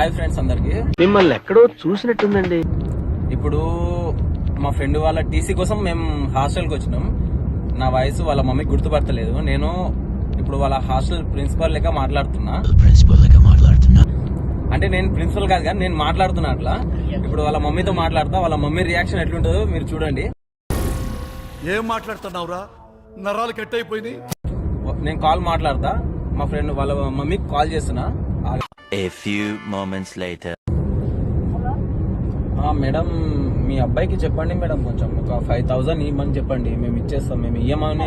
Hi friends అందరికి, మిమ్మల్ని ఎక్కడో చూసినట్టుందండి. ఇప్పుడు మా ఫ్రెండ్ వాళ్ళ టీసీ కోసం మేము హాస్టల్కి వచ్చినాం. నా వయసు వాళ్ళ మమ్మీకి గుర్తుపడతలేదు. నేను ఇప్పుడు వాళ్ళ హాస్టల్ ప్రిన్సిపల్ లెక్క మాట్లాడుతున్నా. అంటే నేను ప్రిన్సిపల్ కాదు కానీ నేను మాట్లాడుతున్నా అట్లా. ఇప్పుడు వాళ్ళ మమ్మీతో మాట్లాడతా, వాళ్ళ మమ్మీ రియాక్షన్ ఎట్లుంటుందో మీరు చూడండి. ఏం మాట్లాడుతున్నావురా? నరాలు కట్ అయిపోయింది. నేను కాల్ మాట్లాడతా, మా ఫ్రెండ్ వాళ్ళ మమ్మీకి కాల్ చేస్తున్నా. A few moments later. Madam, మీ అబ్బాయికి చెప్పండి మేడం, కొంచెం ఒక 5,000 ఇవ్వమని చెప్పండి, మేము ఇచ్చేస్తాం. మేము ఇయ్యమని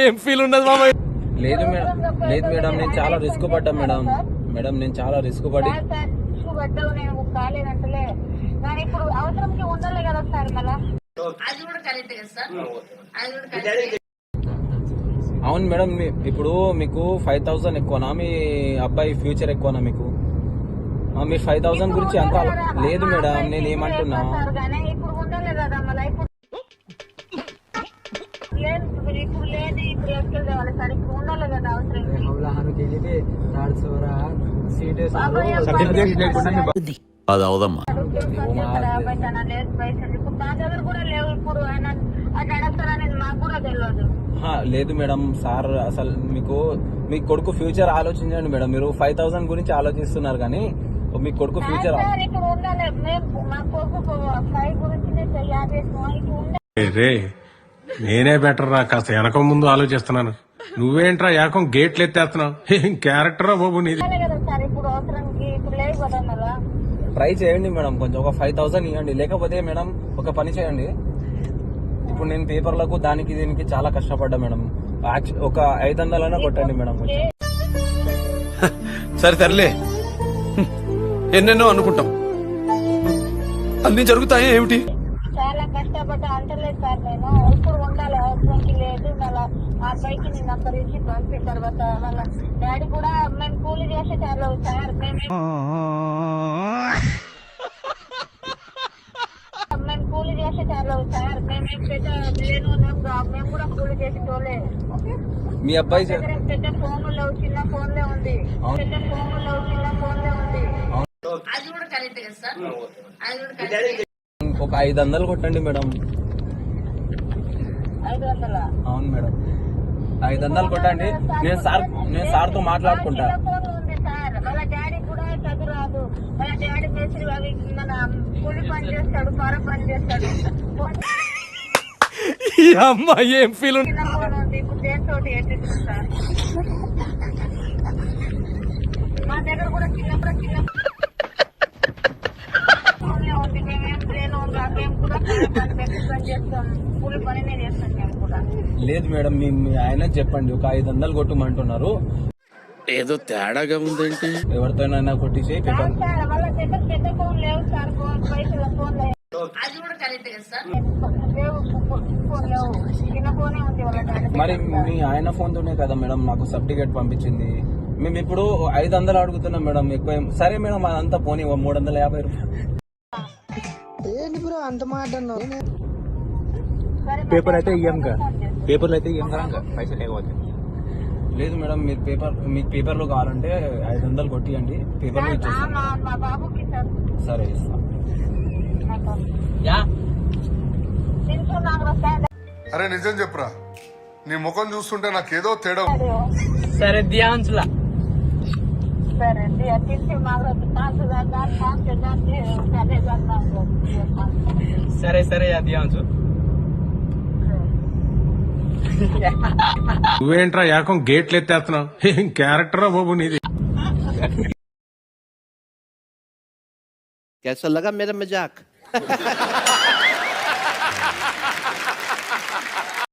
ఏం ఫీల్ ఉండదు మామయ్య. లేదు మేడం, లేదు మేడం, నేను చాలా రిస్క్ పడ్డా మేడం. మేడం నేను చాలా రిస్క్ పడి అవును మేడం. ఇప్పుడు మీకు 5,000 ఎక్కువనా, మీ అబ్బాయి ఫ్యూచర్ ఎక్కువనా మీకు? మీ 5,000 గురించి అంత లేదు మేడం. నేను ఏమంటున్నా, అది అవదమ్మా. లేదు మేడం. సార్ అసలు మీ కొడుకు ఫ్యూచర్ ఆలోచించండి మేడం. మీరు 5,000 గురించి ఆలోచిస్తున్నారు కానీ మీ కొడుకు ఫ్యూచర్ రే, నేనే బెటర్ రా. కాస్త వెనక ముందు ఆలోచిస్తున్నాను. నువ్వేంట్రా ఏకం గేట్లు ఎత్తేస్తున్నావు? ఏం క్యారెక్టర్ రా బాబు నీది. ట్రై చేయండి మేడం, కొంచెం ఒక 5,000 ఇవ్వండి. లేకపోతే మేడం ఒక పని చేయండి. ఇప్పుడు నేను పేపర్లకు దానికి దీనికి చాలా కష్టపడ్డా మేడం. ఒక 500 కొట్టండి మేడం కొంచెం. సరే తరలే, ఎన్నెన్నో అనుకుంటాం, అన్ని జరుగుతాయి ఏమిటి? చాలా కష్టపడ్డా అంటలేదు సార్. నేను ఇప్పుడు ఉండాలి, అవసరంకి లేదు. మళ్ళీ ఆ బైక్ ని నంబర్ ఇచ్చి పంపిన తర్వాత వాళ్ళ డాడీ కూడా మేము కూలి చేసే చాలు సార్. మేము కూలి చేసే చాలు సార్. మేము లేను, మేము కూడా కూలి చేసి తోలే. మీ అబ్బాయి పెద్ద ఫోన్ లేవు, చిన్న ఫోన్లే ఉంది. పెద్ద ఫోన్ లేవు, చిన్న ఫోన్లే ఉంది. అది కూడా కరెక్ట్ కదా సార్, అది కూడా కరెక్ట్. ఒక 500 కొట్టండి మేడం. 500? అవును మేడం, 500 కొట్టండి. నేను సార్తో మాట్లాడుకుంటా. వాళ్ళ డాడీ కూడా చదువు రాదు. వాళ్ళ డాడీ మేస్త్రి అవి మన కూలి పని చేస్తాడు, పొర పని చేస్తాడు. అమ్మా ఏం ఫీల్ చిన్న ఫోన్ ఉంది. ఇప్పుడు దేంతో ఎట్టిస్తారు? మా దగ్గర కూడా చిన్న ఫోన్లే ఉంది. మేమేం ప్లేను మేము కూడా పని చేస్తాం, కూలి పని నేను చేస్తాను. మేము కూడా లేదు మేడం, మీ ఆయన చెప్పండి, ఒక 500 కొట్టమంటున్నారు. ఏదో తేడాగా ఉందేంటి? ఎవరితోనైనా కొట్టించి పేపర్. సార్ వాళ్ళ దగ్గర పెద్ద ఫోన్ లేవు సార్, పైసల ఫోన్ లేవు. అది కూడా కరెక్ట్ కదా సార్, లేవు ఫోన్ లేవు, చిన్న ఫోనే ఉంది వాళ్ళ డాడీ. మరి మీ ఆయన ఫోన్ తోనే కదా మేడం నాకు సర్టిఫికేట్ పంపించింది. మేము ఇప్పుడు 500 అడుగుతున్నాం మేడం, ఎక్కువ సరే మేడం అదంతా పోనీ 350 రూపాయలు. పేపర్ అయితే ఇయ్యం కదా, పేపర్లు అయితే ఇయ్యం కదా, పైసలు లేకపోతే. లేదు మేడం, మీకు పేపర్లు కావాలంటే 500 కొట్టియండి, పేపర్లు ఇచ్చేస్తాం. మా బాబుకి సార్. సరే ఇస్తాం. అరే నిజం చెప్పురా, నీ ముఖం చూస్తుంటే నాకేదో తేడా. సరే ధ్యాన్సులా, సరే తిరిగి సరే సరే ధ్యాన్సు. నువ్వేంట్రా ఏకం గేట్లు ఎత్తేస్తున్నావు? ఏం క్యారెక్టర్ రా బాబు నీది. कैसा लगा मेरा मजाक?